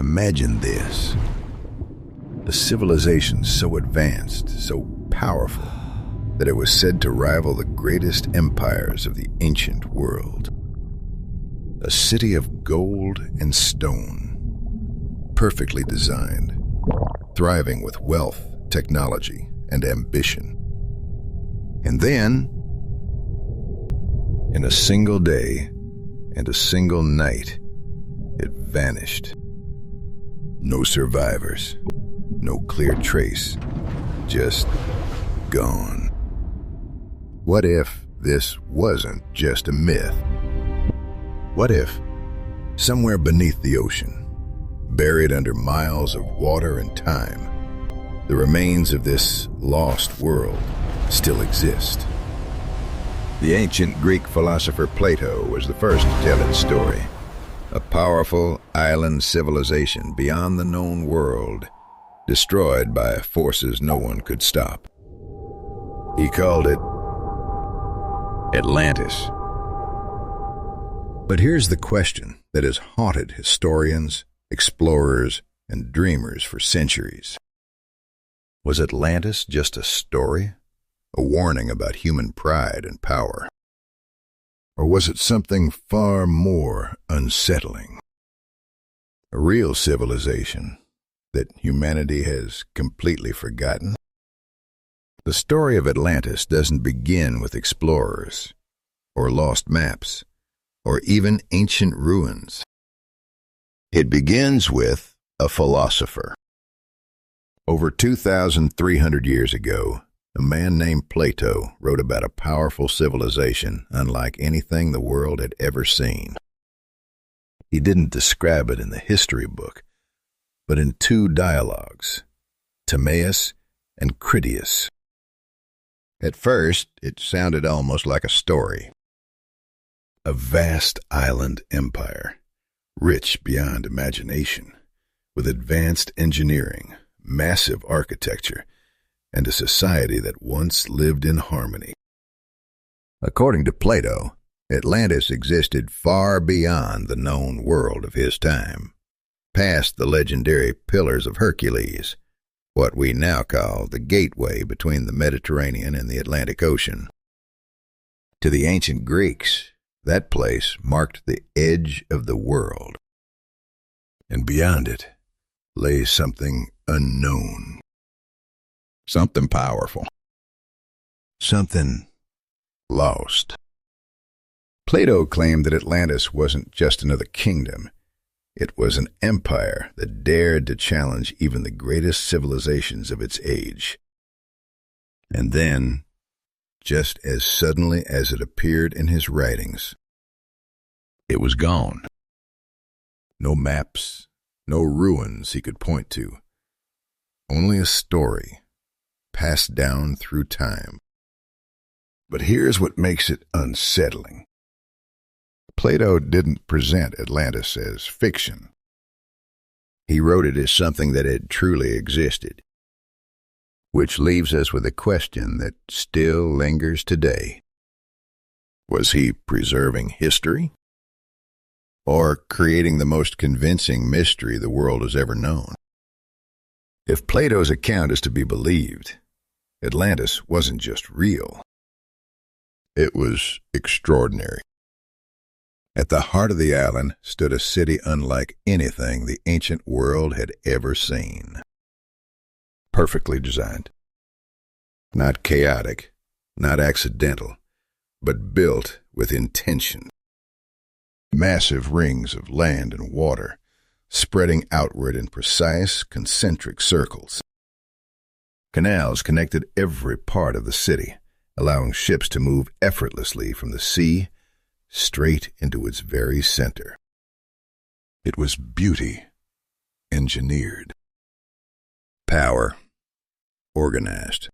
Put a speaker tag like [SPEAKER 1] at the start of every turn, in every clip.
[SPEAKER 1] Imagine this. A civilization so advanced, so powerful, that it was said to rival the greatest empires of the ancient world. A city of gold and stone, perfectly designed, thriving with wealth, technology, and ambition. And then, in a single day and a single night, it vanished. No survivors, no clear trace, just gone. What if this wasn't just a myth? What if, somewhere beneath the ocean, buried under miles of water and time, the remains of this lost world still exist? The ancient Greek philosopher Plato was the first to tell its story. A powerful island civilization beyond the known world, destroyed by forces no one could stop. He called it Atlantis. But here's the question that has haunted historians, explorers, and dreamers for centuries. Was Atlantis just a story? A warning about human pride and power? Or was it something far more unsettling? A real civilization that humanity has completely forgotten? The story of Atlantis doesn't begin with explorers, or lost maps, or even ancient ruins. It begins with a philosopher. Over 2,300 years ago, a man named Plato wrote about a powerful civilization unlike anything the world had ever seen. He didn't describe it in the history book, but in two dialogues, Timaeus and Critias. At first, it sounded almost like a story. A vast island empire, rich beyond imagination, with advanced engineering, massive architecture, and a society that once lived in harmony. According to Plato, Atlantis existed far beyond the known world of his time, past the legendary Pillars of Hercules, what we now call the gateway between the Mediterranean and the Atlantic Ocean. To the ancient Greeks, that place marked the edge of the world. And beyond it lay something unknown. Something powerful. Something lost. Plato claimed that Atlantis wasn't just another kingdom. It was an empire that dared to challenge even the greatest civilizations of its age. And then, just as suddenly as it appeared in his writings, it was gone. No maps, no ruins he could point to. Only a story passed down through time. But here's what makes it unsettling. Plato didn't present Atlantis as fiction. He wrote it as something that had truly existed. Which leaves us with a question that still lingers today. Was he preserving history? Or creating the most convincing mystery the world has ever known? If Plato's account is to be believed, Atlantis wasn't just real. It was extraordinary. At the heart of the island stood a city unlike anything the ancient world had ever seen. Perfectly designed. Not chaotic, not accidental, but built with intention. Massive rings of land and water, spreading outward in precise, concentric circles. Canals connected every part of the city, allowing ships to move effortlessly from the sea straight into its very center. It was beauty engineered. Power organized.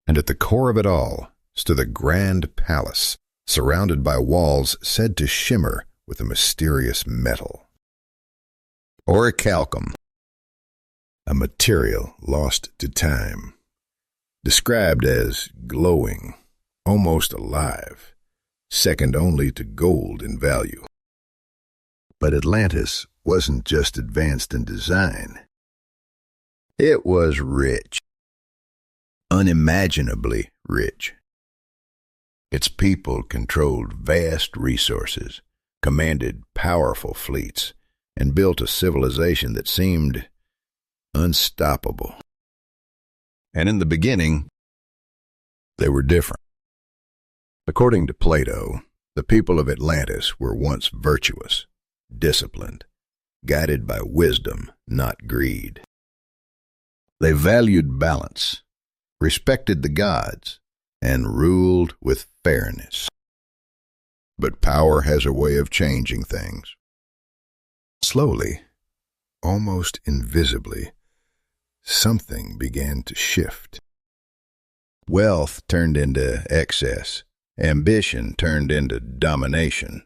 [SPEAKER 1] And at the core of it all stood a grand palace, surrounded by walls said to shimmer with a mysterious metal. Orichalcum, a material lost to time, described as glowing, almost alive, second only to gold in value. But Atlantis wasn't just advanced in design. It was rich. Unimaginably rich. Its people controlled vast resources, commanded powerful fleets, and built a civilization that seemed unstoppable. And in the beginning, they were different. According to Plato, the people of Atlantis were once virtuous, disciplined, guided by wisdom, not greed. They valued balance, respected the gods, and ruled with fairness. But power has a way of changing things. Slowly, almost invisibly, something began to shift. Wealth turned into excess. Ambition turned into domination.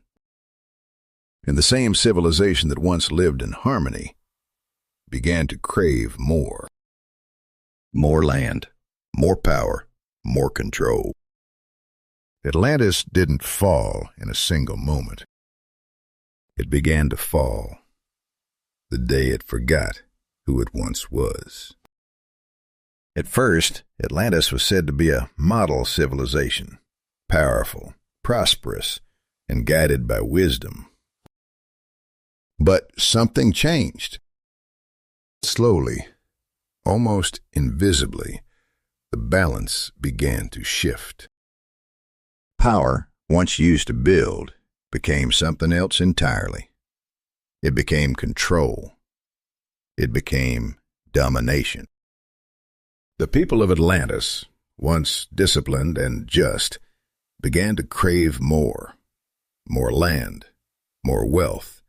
[SPEAKER 1] And the same civilization that once lived in harmony began to crave more. More land, more power, more control. Atlantis didn't fall in a single moment. It began to fall the day it forgot who it once was. At first, Atlantis was said to be a model civilization, powerful, prosperous, and guided by wisdom. But something changed. Slowly, almost invisibly, the balance began to shift. Power, once used to build, became something else entirely. It became control. It became domination. The people of Atlantis, once disciplined and just, began to crave more land, more wealth,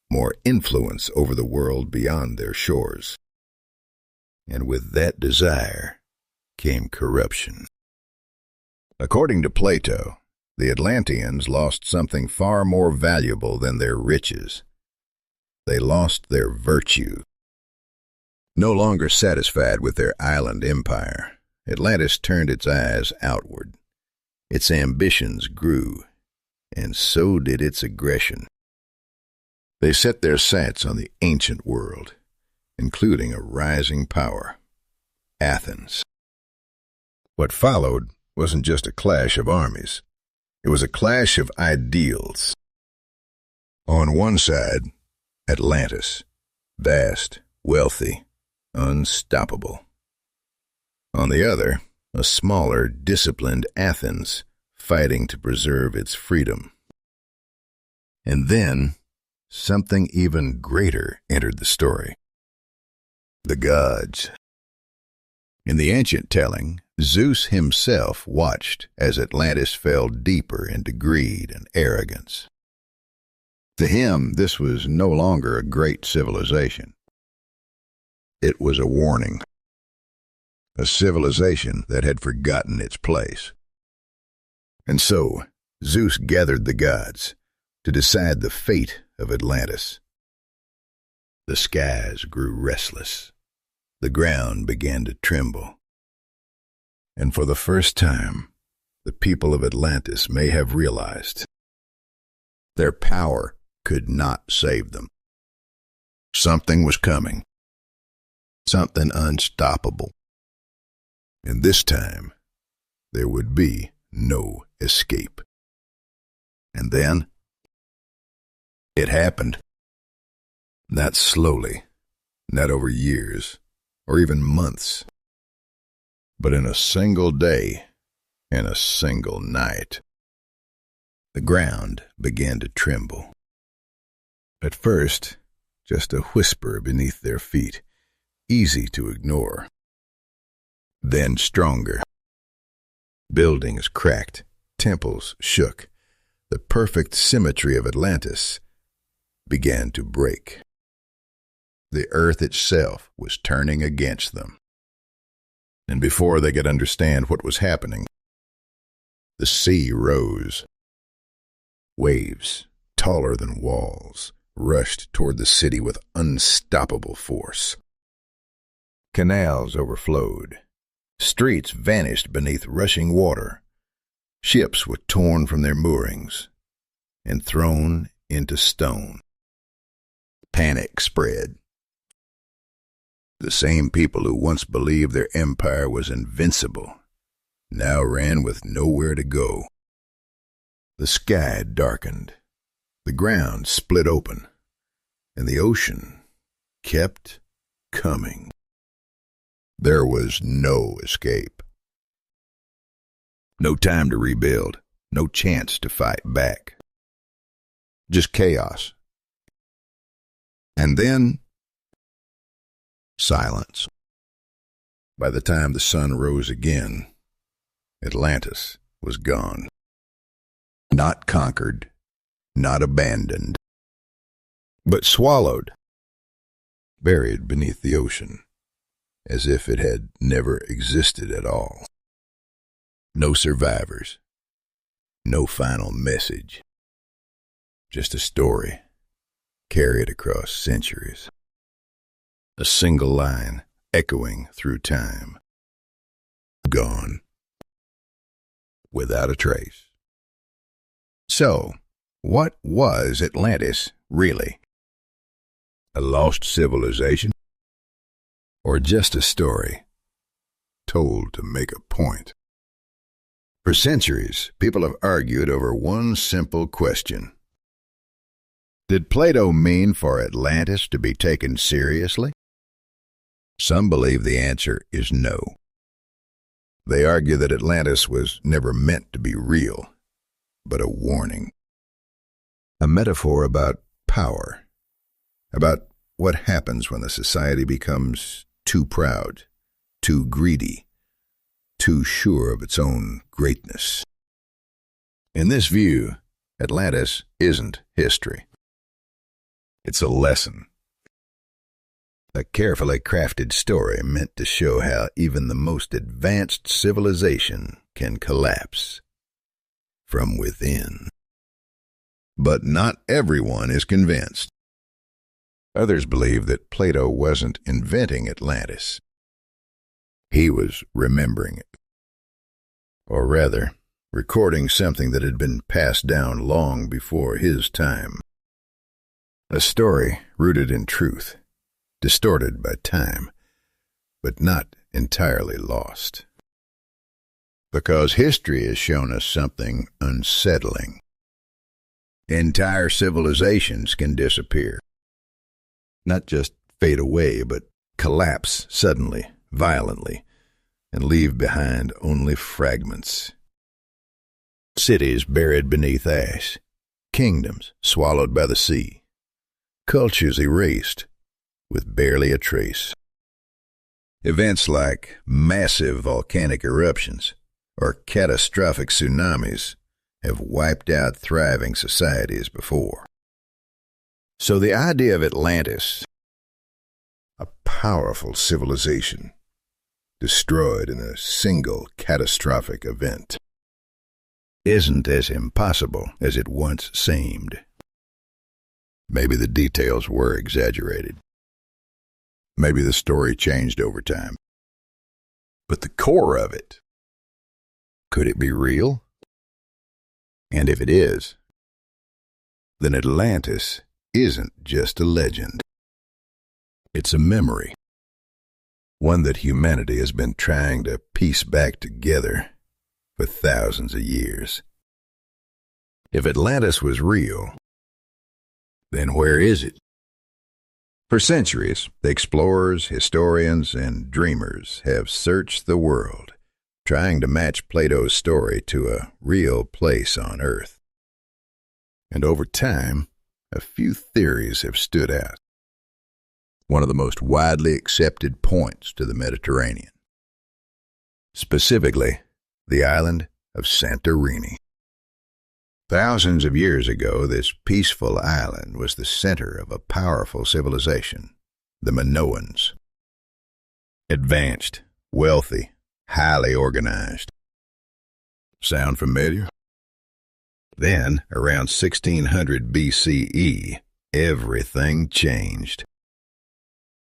[SPEAKER 1] more influence over the world beyond their shores. And with that desire came corruption. According to Plato, the Atlanteans lost something far more valuable than their riches. They lost their virtue. No longer satisfied with their island empire, Atlantis turned its eyes outward. Its ambitions grew, and so did its aggression. They set their sights on the ancient world, including a rising power, Athens. What followed wasn't just a clash of armies. It was a clash of ideals. On one side, Atlantis, vast, wealthy, unstoppable. On the other, a smaller, disciplined Athens fighting to preserve its freedom. And then, something even greater entered the story. The gods. In the ancient telling, Zeus himself watched as Atlantis fell deeper into greed and arrogance. To him, this was no longer a great civilization. It was a warning. A civilization that had forgotten its place. And so, Zeus gathered the gods to decide the fate of Atlantis. The skies grew restless. The ground began to tremble. And for the first time, the people of Atlantis may have realized their power could not save them. Something was coming. Something unstoppable. And this time, there would be no escape. And then, it happened. Not slowly, not over years, or even months, but in a single day and a single night. The ground began to tremble. At first, just a whisper beneath their feet, easy to ignore. Then stronger. Buildings cracked, temples shook. The perfect symmetry of Atlantis began to break. The earth itself was turning against them. And before they could understand what was happening, the sea rose. Waves, taller than walls, rushed toward the city with unstoppable force. Canals overflowed. Streets vanished beneath rushing water. Ships were torn from their moorings and thrown into stone. Panic spread. The same people who once believed their empire was invincible now ran with nowhere to go. The sky darkened, the ground split open, and the ocean kept coming. There was no escape. No time to rebuild, no chance to fight back. Just chaos. And then silence. By the time the sun rose again, Atlantis was gone. Not conquered, not abandoned, but swallowed, buried beneath the ocean, as if it had never existed at all. No survivors, no final message, just a story carried across centuries. A single line echoing through time. Gone. Without a trace. So, what was Atlantis really? A lost civilization? Or just a story told to make a point? For centuries, people have argued over one simple question. Did Plato mean for Atlantis to be taken seriously? Some believe the answer is no. They argue that Atlantis was never meant to be real, but a warning. A metaphor about power, about what happens when a society becomes too proud, too greedy, too sure of its own greatness. In this view, Atlantis isn't history. It's a lesson. A carefully crafted story meant to show how even the most advanced civilization can collapse from within. But not everyone is convinced. Others believe that Plato wasn't inventing Atlantis. He was remembering it. Or rather, recording something that had been passed down long before his time. A story rooted in truth, distorted by time, but not entirely lost. Because history has shown us something unsettling. Entire civilizations can disappear. Not just fade away, but collapse suddenly, violently, and leave behind only fragments. Cities buried beneath ash, kingdoms swallowed by the sea, cultures erased with barely a trace. Events like massive volcanic eruptions or catastrophic tsunamis have wiped out thriving societies before. So the idea of Atlantis, a powerful civilization, destroyed in a single catastrophic event, isn't as impossible as it once seemed. Maybe the details were exaggerated. Maybe the story changed over time. But the core of it, could it be real? And if it is, then Atlantis isn't just a legend. It's a memory, one that humanity has been trying to piece back together for thousands of years. If Atlantis was real, then where is it? For centuries, the explorers, historians, and dreamers have searched the world, trying to match Plato's story to a real place on Earth. And over time, a few theories have stood out. One of the most widely accepted points to the Mediterranean. Specifically, the island of Santorini. Thousands of years ago, this peaceful island was the center of a powerful civilization, the Minoans. Advanced, wealthy, highly organized. Sound familiar? Then, around 1600 BCE, everything changed.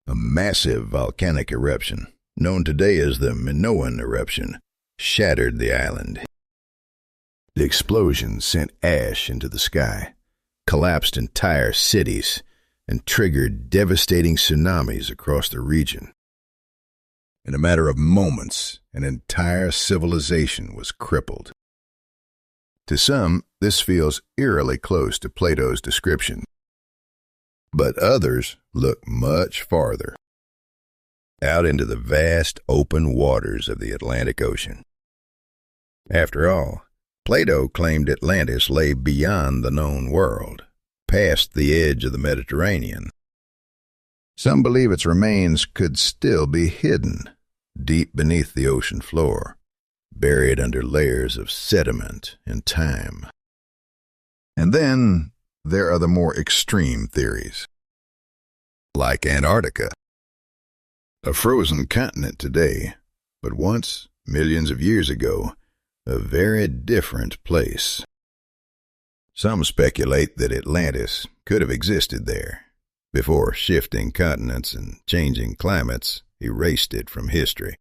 [SPEAKER 1] A massive volcanic eruption, known today as the Minoan eruption, shattered the island. The explosion sent ash into the sky, collapsed entire cities, and triggered devastating tsunamis across the region. In a matter of moments, an entire civilization was crippled. To some, this feels eerily close to Plato's description, but others look much farther, out into the vast open waters of the Atlantic Ocean. After all, Plato claimed Atlantis lay beyond the known world, past the edge of the Mediterranean. Some believe its remains could still be hidden, deep beneath the ocean floor, buried under layers of sediment and time. And then there are the more extreme theories, like Antarctica, a frozen continent today, but once, millions of years ago, a very different place. Some speculate that Atlantis could have existed there, before shifting continents and changing climates erased it from history.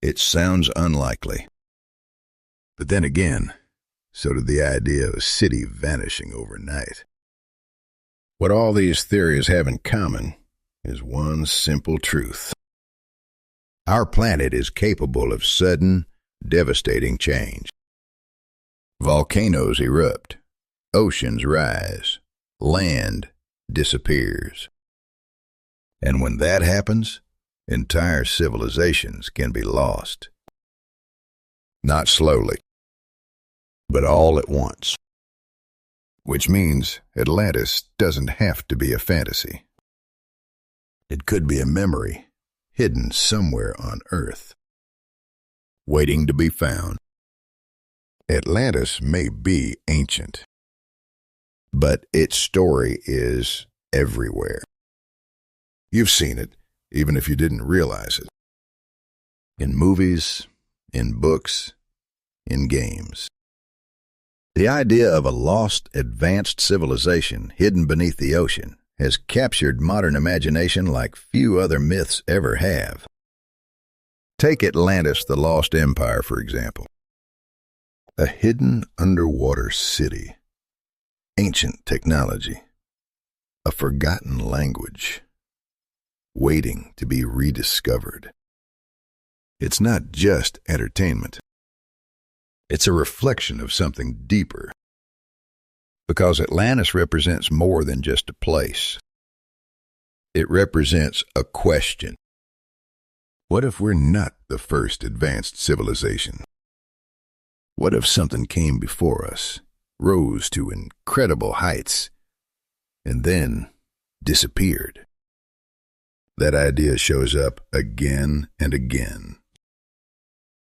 [SPEAKER 1] It sounds unlikely. But then again, so did the idea of a city vanishing overnight. What all these theories have in common is one simple truth. Our planet is capable of sudden, devastating change. Volcanoes erupt, oceans rise, land disappears. And when that happens, entire civilizations can be lost. Not slowly, but all at once. Which means Atlantis doesn't have to be a fantasy. It could be a memory hidden somewhere on Earth, waiting to be found. Atlantis may be ancient, but its story is everywhere. You've seen it, even if you didn't realize it. In movies, in books, in games. The idea of a lost, advanced civilization hidden beneath the ocean has captured modern imagination like few other myths ever have. Take Atlantis, the Lost Empire, for example. A hidden underwater city, ancient technology, a forgotten language, waiting to be rediscovered. It's not just entertainment. It's a reflection of something deeper. Because Atlantis represents more than just a place. It represents a question. What if we're not the first advanced civilization? What if something came before us, rose to incredible heights, and then disappeared? That idea shows up again and again.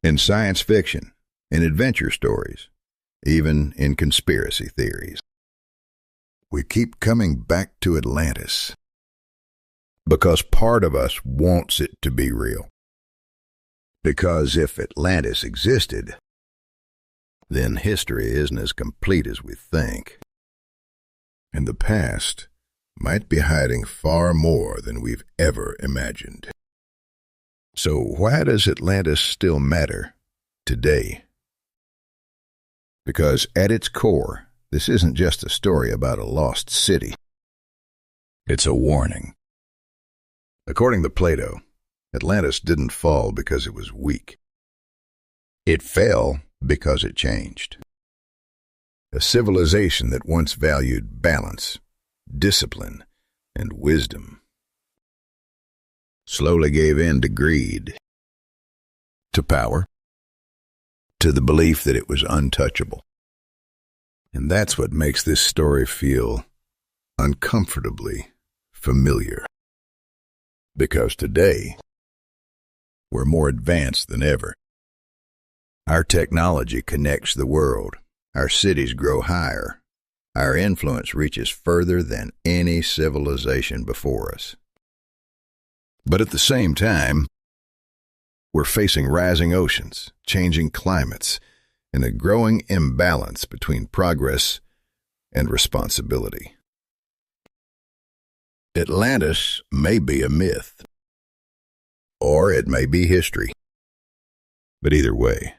[SPEAKER 1] In science fiction, in adventure stories, even in conspiracy theories. We keep coming back to Atlantis because part of us wants it to be real. Because if Atlantis existed, then history isn't as complete as we think. And the past might be hiding far more than we've ever imagined. So why does Atlantis still matter today? Because at its core, this isn't just a story about a lost city. It's a warning. According to Plato, Atlantis didn't fall because it was weak. It fell because it changed. A civilization that once valued balance, discipline, and wisdom slowly gave in to greed, to power, to the belief that it was untouchable. And that's what makes this story feel uncomfortably familiar. Because today, we're more advanced than ever. Our technology connects the world. Our cities grow higher. Our influence reaches further than any civilization before us. But at the same time, we're facing rising oceans, changing climates, and a growing imbalance between progress and responsibility. Atlantis may be a myth, or it may be history. But either way,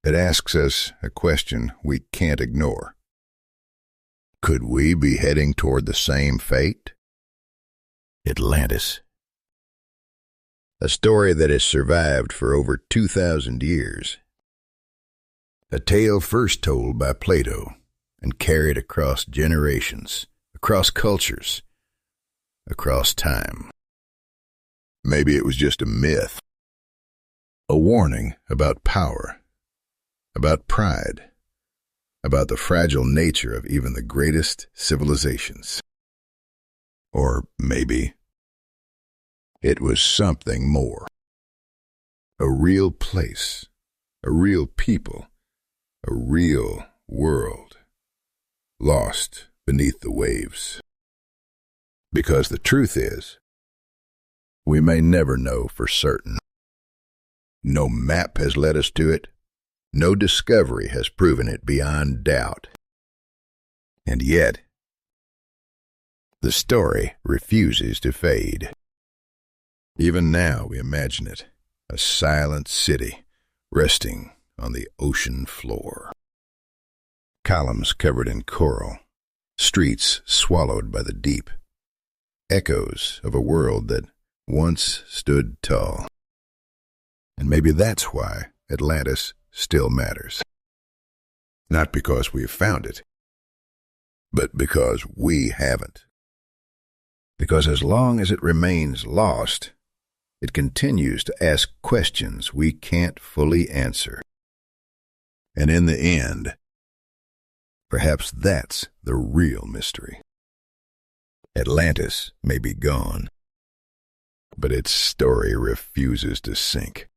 [SPEAKER 1] it asks us a question we can't ignore. Could we be heading toward the same fate? Atlantis. A story that has survived for over 2,000 years. A tale first told by Plato and carried across generations, across cultures, across time. Maybe it was just a myth, a warning about power, about pride, about the fragile nature of even the greatest civilizations. Or maybe it was something more. A real place, a real people, a real world, lost beneath the waves. Because the truth is, we may never know for certain. No map has led us to it. No discovery has proven it beyond doubt. And yet, the story refuses to fade. Even now we imagine it, a silent city resting on the ocean floor. Columns covered in coral, streets swallowed by the deep, echoes of a world that once stood tall. And maybe that's why Atlantis still matters. Not because we've found it, but because we haven't. Because as long as it remains lost, it continues to ask questions we can't fully answer. And in the end, perhaps that's the real mystery. Atlantis may be gone, but its story refuses to sink.